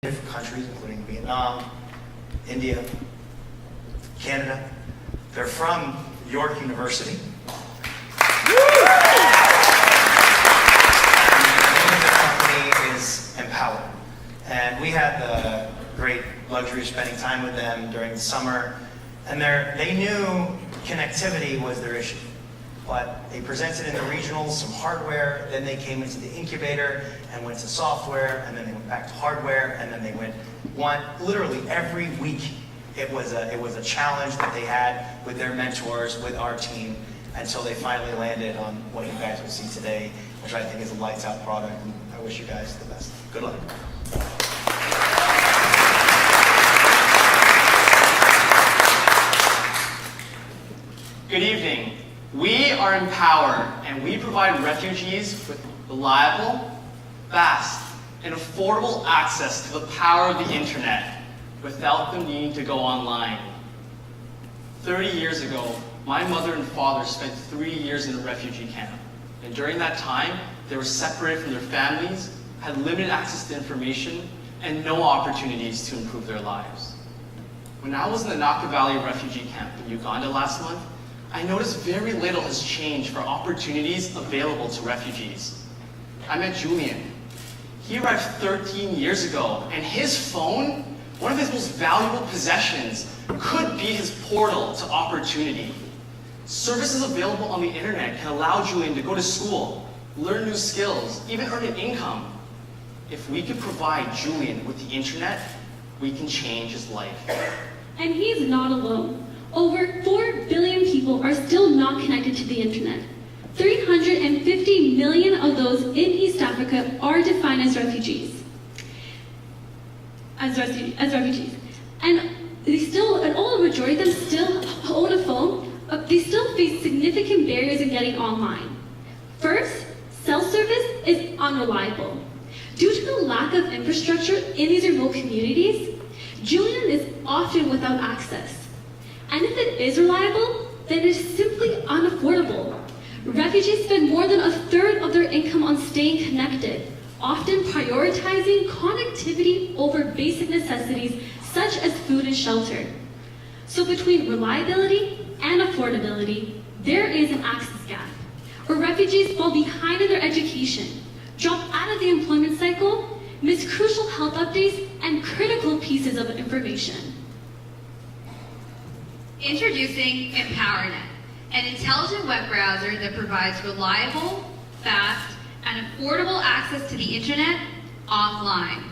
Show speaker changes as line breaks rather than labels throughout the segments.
different countries, including Vietnam, India, Canada. They're from York University. The name of the company is Empower. And we had the great luxury of spending time with them during the summer. And they knew connectivity was their issue. But they presented in the regionals some hardware, then they came into the incubator and went to software, and then they went back to hardware, and then they went literally every week. It was a challenge that they had with their mentors, with our team, until they finally landed on what you guys will see today, which I think is a lights out product, and I wish you guys the best. Good luck.
Good evening. We are Empower, and we provide refugees with reliable, fast, and affordable access to the power of the internet without them needing to go online. 30 years ago, my mother and father spent 3 years in a refugee camp, and during that time, they were separated from their families, had limited access to information, and no opportunities to improve their lives. When I was in the Naka Valley refugee camp in Uganda last month, I noticed very little has changed for opportunities available to refugees. I met Julian. He arrived 13 years ago, and his phone, one of his most valuable possessions, could be his portal to opportunity. Services available on the internet can allow Julian to go to school, learn new skills, even earn an income. If we could provide Julian with the internet, we can change his life.
And he's not alone. Over 4 billion people are still not connected to the internet. 350 million of those in East Africa are defined as refugees. And all the majority of them still own a phone, but they still face significant barriers in getting online. First, cell service is unreliable. Due to the lack of infrastructure in these remote communities, Julian is often without access. And if it is reliable, then it is simply unaffordable. Refugees spend more than a third of their income on staying connected, often prioritizing connectivity over basic necessities such as food and shelter. So between reliability and affordability, there is an access gap, where refugees fall behind in their education, drop out of the employment cycle, miss crucial health updates, and critical pieces of information.
Introducing EmpowerNet, an intelligent web browser that provides reliable, fast, and affordable access to the internet offline.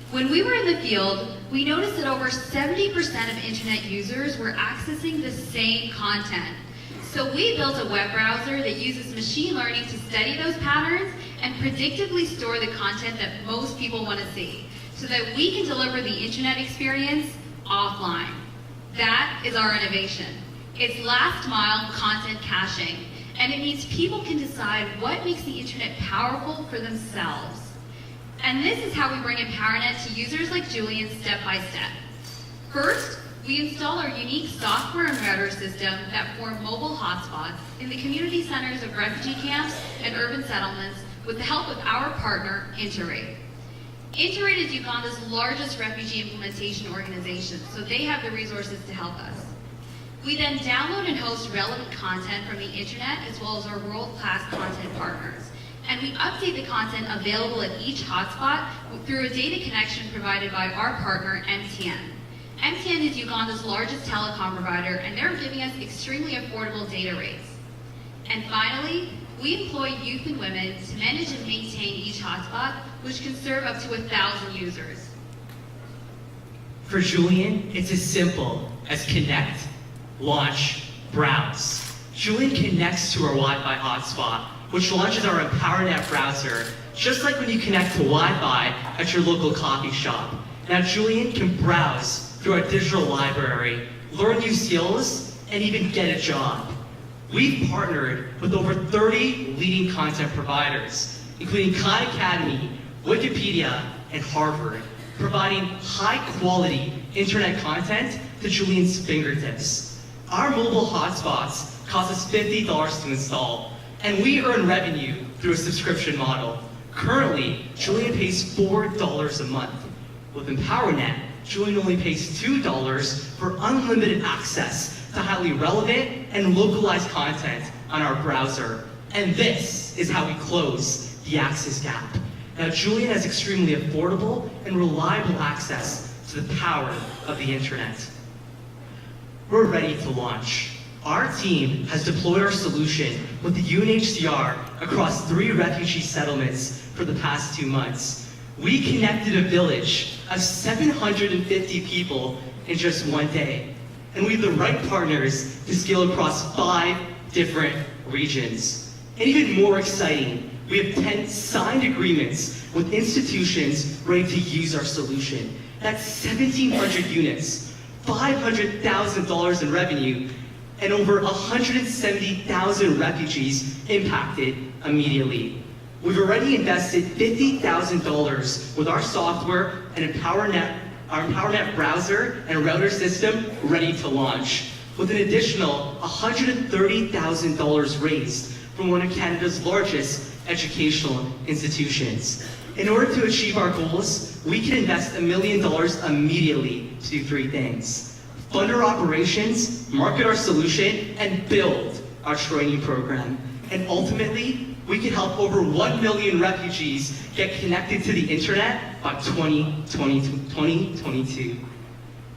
When we were in the field, we noticed that over 70% of internet users were accessing the same content. So we built a web browser that uses machine learning to study those patterns and predictively store the content that most people want to see, so that we can deliver the internet experience offline. That is our innovation. It's last mile content caching, and it means people can decide what makes the internet powerful for themselves. And this is how we bring EmpowerNet to users like Julian step by step. First, we install our unique software and router system that form mobile hotspots in the community centers of refugee camps and urban settlements with the help of our partner, Interrate. Interrate is Uganda's largest refugee implementation organization, so they have the resources to help us. We then download and host relevant content from the internet as well as our world-class content partners. And we update the content available at each hotspot through a data connection provided by our partner, MTN. MTN is Uganda's largest telecom provider, and they're giving us extremely affordable data rates. And finally, we employ youth and women to manage and maintain each hotspot, which can serve up to 1,000 users.
For Julian, it's as simple as connect, launch, browse. Julian connects to our Wi-Fi hotspot, which launches our EmpowerNet browser, just like when you connect to Wi-Fi at your local coffee shop. Now Julian can browse through our digital library, learn new skills, and even get a job. We've partnered with over 30 leading content providers, including Khan Academy, Wikipedia, and Harvard, providing high-quality internet content to Julian's fingertips. Our mobile hotspots cost us $50 to install, and we earn revenue through a subscription model. Currently, Julian pays $4 a month. With EmpowerNet, Julian only pays $2 for unlimited access to highly relevant and localized content on our browser. And this is how we close the access gap. Now, Julian has extremely affordable and reliable access to the power of the internet. We're ready to launch. Our team has deployed our solution with the UNHCR across 3 refugee settlements for the past 2 months. We connected a village of 750 people in just 1 day. And we have the right partners to scale across 5 different regions. And even more exciting, we have 10 signed agreements with institutions ready to use our solution. That's 1,700 units, $500,000 in revenue, and over 170,000 refugees impacted immediately. We've already invested $50,000 with our software and our EmpowerNet browser and router system ready to launch, with an additional $130,000 raised from one of Canada's largest educational institutions. In order to achieve our goals, we can invest $1 million immediately to do 3 things. Fund our operations, market our solution, and build our training program. And ultimately, we can help over 1 million refugees get connected to the internet by 2022.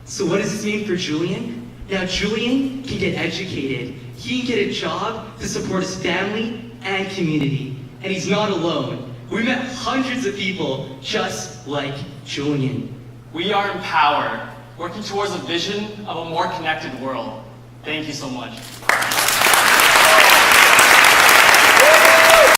So what does this mean for Julian? Now, Julian can get educated. He can get a job to support his family and community. And he's not alone. We met hundreds of people just like Julian.
We are empowered, working towards a vision of a more connected world. Thank you so much.